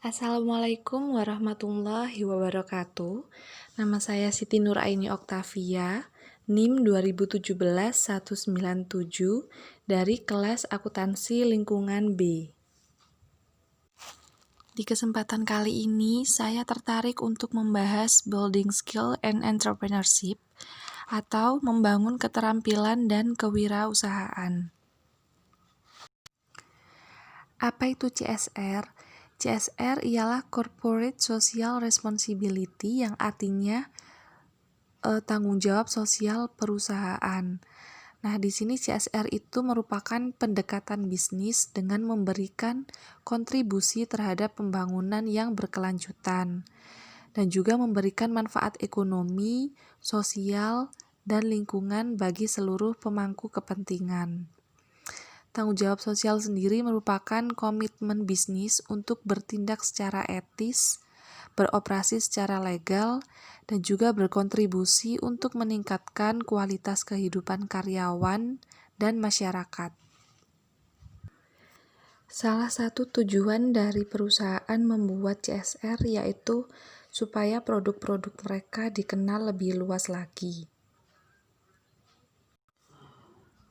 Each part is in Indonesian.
Assalamualaikum warahmatullahi wabarakatuh. Nama saya Siti Nuraini Oktavia, NIM 2017-197 dari kelas Akuntansi Lingkungan B. Di kesempatan kali ini, saya tertarik untuk membahas building skill and entrepreneurship atau membangun keterampilan dan kewirausahaan. Apa itu CSR? CSR ialah Corporate Social Responsibility yang artinya tanggung jawab sosial perusahaan. Nah, di sini CSR itu merupakan pendekatan bisnis dengan memberikan kontribusi terhadap pembangunan yang berkelanjutan dan juga memberikan manfaat ekonomi, sosial, dan lingkungan bagi seluruh pemangku kepentingan. Tanggung jawab sosial sendiri merupakan komitmen bisnis untuk bertindak secara etis, beroperasi secara legal, dan juga berkontribusi untuk meningkatkan kualitas kehidupan karyawan dan masyarakat. Salah satu tujuan dari perusahaan membuat CSR yaitu supaya produk-produk mereka dikenal lebih luas lagi.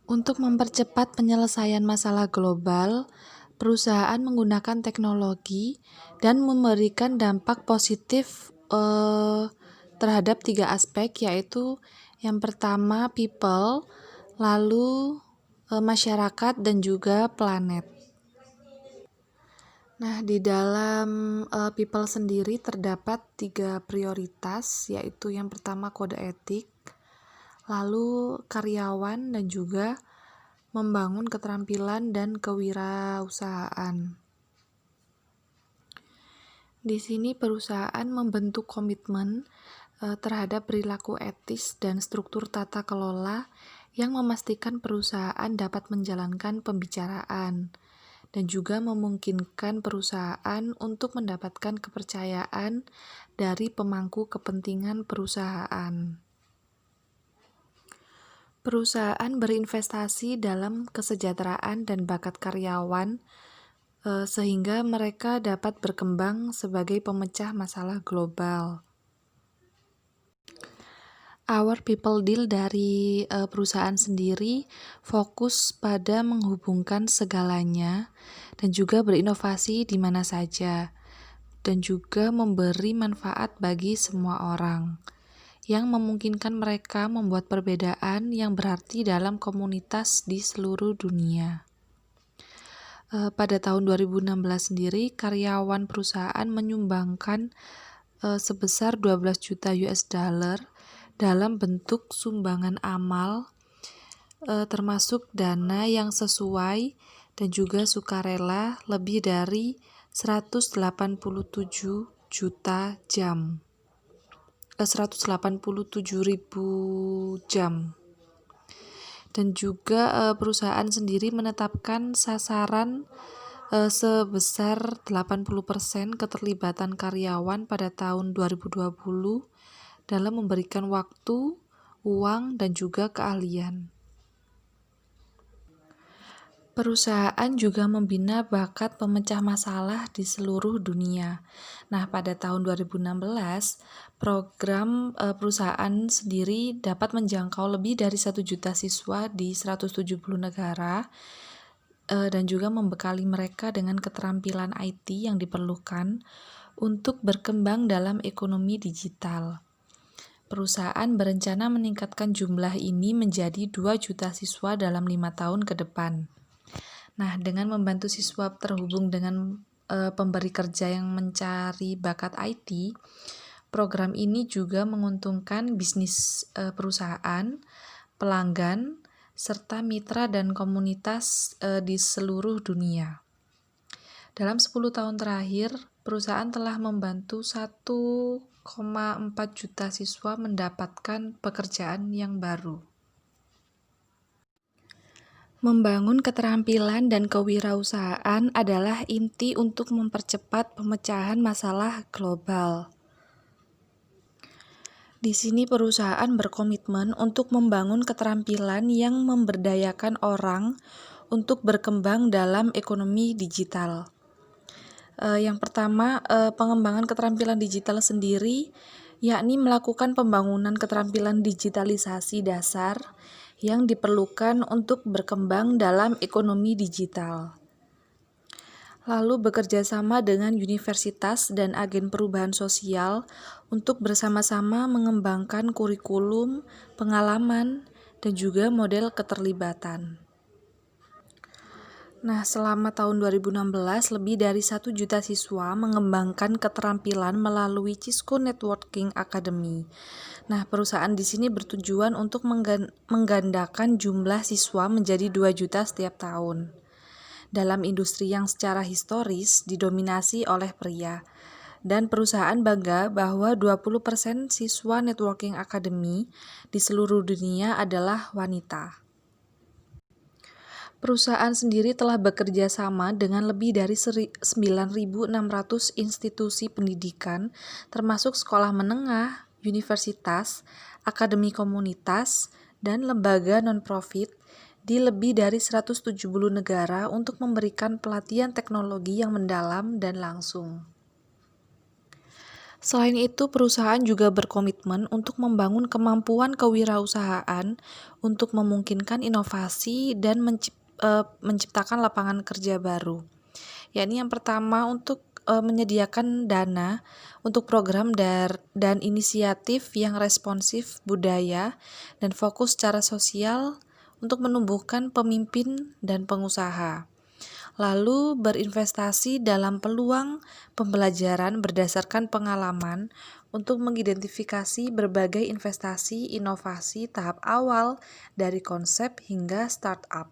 Untuk mempercepat penyelesaian masalah global, perusahaan menggunakan teknologi dan memberikan dampak positif terhadap 3 aspek, yaitu yang pertama people, lalu masyarakat, dan juga planet. Nah, di dalam people sendiri terdapat 3 prioritas, yaitu yang pertama kode etik, lalu karyawan, dan juga membangun keterampilan dan kewirausahaan. Di sini perusahaan membentuk komitmen terhadap perilaku etis dan struktur tata kelola yang memastikan perusahaan dapat menjalankan pembicaraan dan juga memungkinkan perusahaan untuk mendapatkan kepercayaan dari pemangku kepentingan perusahaan. Perusahaan berinvestasi dalam kesejahteraan dan bakat karyawan sehingga mereka dapat berkembang sebagai pemecah masalah global. Our People Deal dari perusahaan sendiri fokus pada menghubungkan segalanya dan juga berinovasi di mana saja dan juga memberi manfaat bagi semua orang yang memungkinkan mereka membuat perbedaan yang berarti dalam komunitas di seluruh dunia. Pada tahun 2016 sendiri, karyawan perusahaan menyumbangkan sebesar 12 juta US dollar dalam bentuk sumbangan amal, termasuk dana yang sesuai dan juga sukarela lebih dari 187 juta jam. 187.000 jam. Dan juga perusahaan sendiri menetapkan sasaran sebesar 80% keterlibatan karyawan pada tahun 2020 dalam memberikan waktu, uang, dan juga keahlian. Perusahaan juga membina bakat pemecah masalah di seluruh dunia. Nah, pada tahun 2016, program perusahaan sendiri dapat menjangkau lebih dari 1 juta siswa di 170 negara dan juga membekali mereka dengan keterampilan IT yang diperlukan untuk berkembang dalam ekonomi digital. Perusahaan berencana meningkatkan jumlah ini menjadi 2 juta siswa dalam 5 tahun ke depan. Nah, dengan membantu siswa terhubung dengan pemberi kerja yang mencari bakat IT, program ini juga menguntungkan bisnis perusahaan, pelanggan, serta mitra dan komunitas di seluruh dunia. Dalam 10 tahun terakhir, perusahaan telah membantu 1,4 juta siswa mendapatkan pekerjaan yang baru. Membangun keterampilan dan kewirausahaan adalah inti untuk mempercepat pemecahan masalah global. Di sini perusahaan berkomitmen untuk membangun keterampilan yang memberdayakan orang untuk berkembang dalam ekonomi digital. Yang pertama, pengembangan keterampilan digital sendiri, yakni melakukan pembangunan keterampilan digitalisasi dasar yang diperlukan untuk berkembang dalam ekonomi digital. Lalu bekerja sama dengan universitas dan agen perubahan sosial untuk bersama-sama mengembangkan kurikulum, pengalaman, dan juga model keterlibatan. Nah, selama tahun 2016, lebih dari 1 juta siswa mengembangkan keterampilan melalui Cisco Networking Academy. Nah, perusahaan di sini bertujuan untuk menggandakan jumlah siswa menjadi 2 juta setiap tahun. Dalam industri yang secara historis didominasi oleh pria. Dan perusahaan bangga bahwa 20% siswa Networking Academy di seluruh dunia adalah wanita. Perusahaan sendiri telah bekerja sama dengan lebih dari 9.600 institusi pendidikan, termasuk sekolah menengah, universitas, akademi komunitas, dan lembaga non-profit di lebih dari 170 negara untuk memberikan pelatihan teknologi yang mendalam dan langsung. Selain itu, perusahaan juga berkomitmen untuk membangun kemampuan kewirausahaan untuk memungkinkan inovasi dan menciptakan lapangan kerja baru. Yakni yang pertama untuk menyediakan dana untuk program dan inisiatif yang responsif budaya dan fokus secara sosial untuk menumbuhkan pemimpin dan pengusaha. Lalu berinvestasi dalam peluang pembelajaran berdasarkan pengalaman untuk mengidentifikasi berbagai investasi inovasi tahap awal dari konsep hingga startup.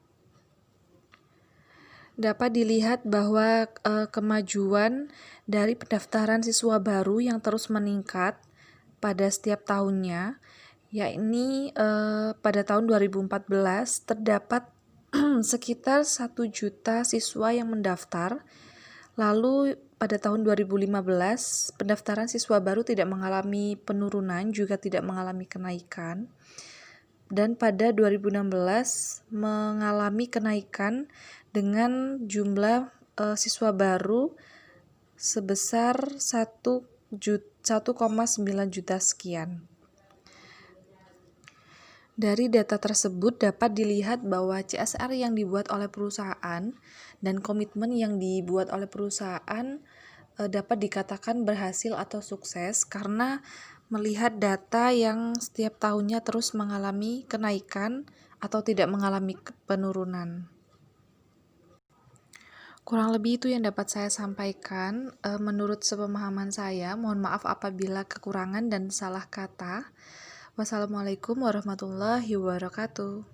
Dapat dilihat bahwa kemajuan dari pendaftaran siswa baru yang terus meningkat pada setiap tahunnya, yakni pada tahun 2014 terdapat sekitar 1 juta siswa yang mendaftar. Lalu pada tahun 2015 pendaftaran siswa baru tidak mengalami penurunan, juga tidak mengalami kenaikan. Dan pada 2016 mengalami kenaikan dengan jumlah siswa baru sebesar 1,9 juta sekian. Dari data tersebut dapat dilihat bahwa CSR yang dibuat oleh perusahaan dan komitmen yang dibuat oleh perusahaan dapat dikatakan berhasil atau sukses karena melihat data yang setiap tahunnya terus mengalami kenaikan atau tidak mengalami penurunan. Kurang lebih itu yang dapat saya sampaikan menurut sepemahaman saya. Mohon maaf apabila kekurangan dan salah kata. Wassalamualaikum warahmatullahi wabarakatuh.